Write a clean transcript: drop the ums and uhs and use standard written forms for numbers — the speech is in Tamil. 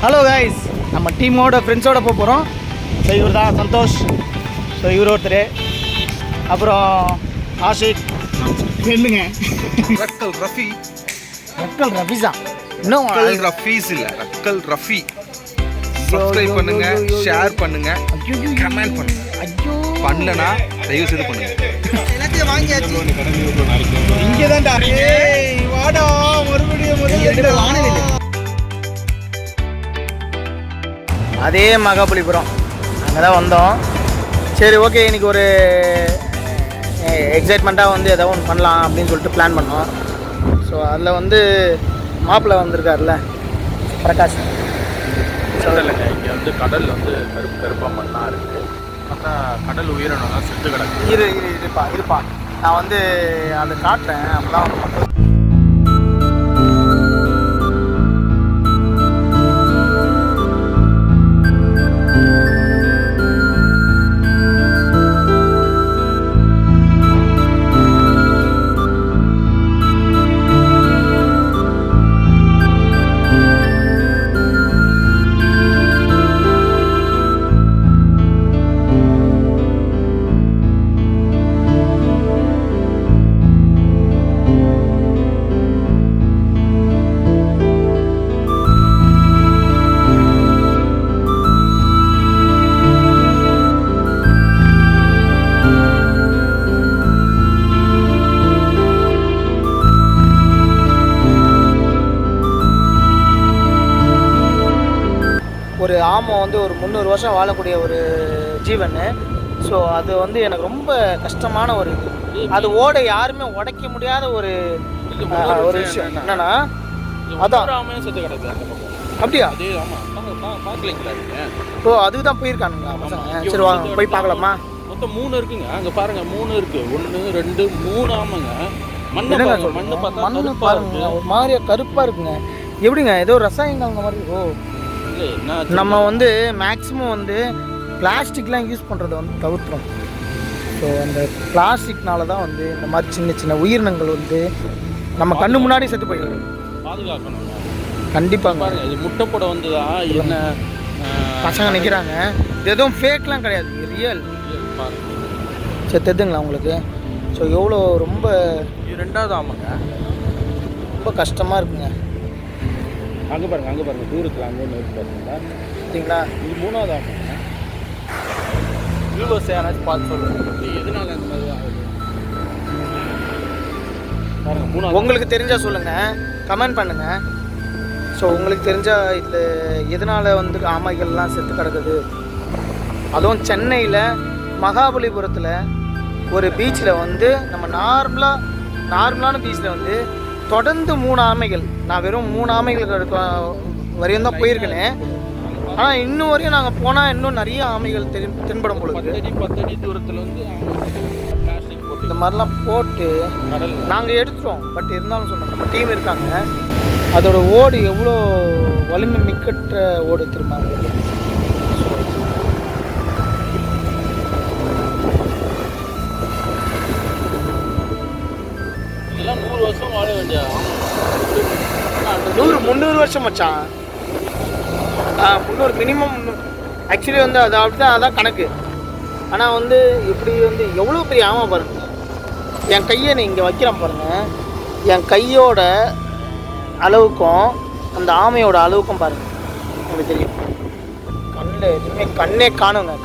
ஹலோ கைஸ், நம்ம டீமோட ஃப்ரெண்ட்ஸோட போக போகிறோம். ஸோ இவர் தான் சந்தோஷ். ஸோ இவர் ஒருத்தர், அப்புறம் ஆஷிக் என்னங்க ரக்கல் ரஃபி. ரக்கல் ரஃபிஸா? இன்னும் ரக்கல் ரஃபீஸ் இல்லை, ரக்கல் ரஃபி. சப்ஸ்கிரைப் பண்ணுங்க, ஷேர் பண்ணுங்க, கமெண்ட் பண்ணுங்க. ஐயோ பண்ணலனா தயவு செய்து பண்ணுங்க. எல்லாத்தையும் வாங்கியாச்சு. இங்கே தான்டா. ஏய் வாடா, மறுபடியும் அதே மகாபலிபுரம் அங்கே தான் வந்தோம். சரி ஓகே, இன்றைக்கி ஒரு எக்ஸைட்மெண்ட்டாக வந்து ஏதோ ஒன்று பண்ணலாம் அப்படின்னு சொல்லிட்டு பிளான் பண்ணோம். ஸோ அதில் வந்து மாப்பிள்ளை வந்திருக்காருல்ல பிரகாஷ். இல்லைங்க, இங்கே வந்து கடல் வந்து கருப்பாக மண்ணாக இருக்குது. பார்த்தா கடல் உயிரினம்னா செத்து கிடக்கு. இருப்பா நான் வந்து அதை காட்டுறேன். அப்போதான் வந்து ஒரு ஆமை வந்து ஒரு 300 வருஷம் வாழக்கூடிய ஒரு ஜீவன். ஸோ அது வந்து எனக்கு ரொம்ப கஷ்டமான ஒரு இது. அது யாருமே உடைக்க முடியாத ஒரு விஷயம். என்னன்னா அதான் ஆமையும் செத்து கிடக்கு. அப்படியா? அதே ஆமாம், பார்க்கலைங்களா நீங்கள்? ஓ, அதுக்கு தான் போயிருக்கானுங்களா பசங்க? சரி வாங்க போய் பார்க்கலாமா? மொத்தம் 3 இருக்குங்க. அங்கே பாருங்கள், 3 இருக்குது. 1 2 3 ஆமாங்க. மண்ணு பாருங்க, ஒரு மாதிரியா கருப்பாக இருக்குங்க. எப்படிங்க ஏதோ ரசாயனம் அந்த மாதிரி? ஓ, நம்ம வந்து மேக்ஸிமம் வந்து பிளாஸ்டிக்லாம் யூஸ் பண்ணுறதை வந்து தவிர்த்துறோம். ஸோ அந்த பிளாஸ்டிக்னால தான் வந்து இந்த மாதிரி சின்ன சின்ன உயிரினங்கள் வந்து நம்ம கண்ணு முன்னாடி செத்து போயிடுது. பாதுகாக்கணும் கண்டிப்பாக. பாருங்க, இது முட்டை போட வந்து தான் என்ன பசங்க நிற்கிறாங்க. இது எதுவும் ஃபேக்லாம் கிடையாது, ரியல். சரி தெரிதுங்களா உங்களுக்கு? ஸோ எவ்வளோ ரொம்ப 2வது ஆமாங்க, ரொம்ப கஷ்டமாக இருக்குங்க. அங்கே பாருங்க தூரத்தில் அங்கே ஒன்று இருக்கு பாருங்களா? சரிங்களா? இது 3வது ஆமாங்க. வியூவர்ஸ் யாராச்சும் பார்த்து சொல்லுங்கள், எதனால அந்த மாதிரி ஆகுது பாருங்கள். 3வது உங்களுக்கு தெரிஞ்சால் சொல்லுங்கள், கமெண்ட் பண்ணுங்கள். ஸோ உங்களுக்கு தெரிஞ்சால் இதில் எதனால் வந்து ஆமைகள்லாம் செத்து கிடக்குது. அதுவும் சென்னையில் மகாபலிபுரத்தில் ஒரு பீச்சில் வந்து நம்ம நார்மலான பீச்சில் வந்து தொடர்ந்து 3 ஆமைகள். நான் வெறும் 3 ஆமைகள் வரையும் தான் போயிருக்கேனே. ஆனால் இன்னும் வரையும் நாங்கள் போனால் இன்னும் நிறைய ஆமைகள் தென்படும் பொழுது 10 அடி தூரத்தில் வந்து பிளாஸ்டிக் போட்டு இந்த மாதிரிலாம் போட்டு நாங்கள் எடுத்துட்டோம். பட் இருந்தாலும் சொன்னோம், நம்ம டீம் இருக்காங்க. அதோட ஓடு எவ்வளோ வலிமை மிக்கற்ற ஓடு திரும்பாங்க. இதெல்லாம் 100 வருஷம் வாழ வேண்டிய 300 வருஷம் மச்சான். 300 மினிமம். ஆக்சுவலி வந்து அது அப்படிதான், அதான் கணக்கு. ஆனால் வந்து இப்படி வந்து எவ்வளோ பெரிய ஆமை பாருங்க. என் கையை நீ இங்கே வைக்கிறேன் பாருங்கள். என் கையோட அளவுக்கும் அந்த ஆமையோட அளவுக்கும் பாருங்கள், உங்களுக்கு தெரியும். கண்ணில் எதுவுமே கண்ணே காணுங்க.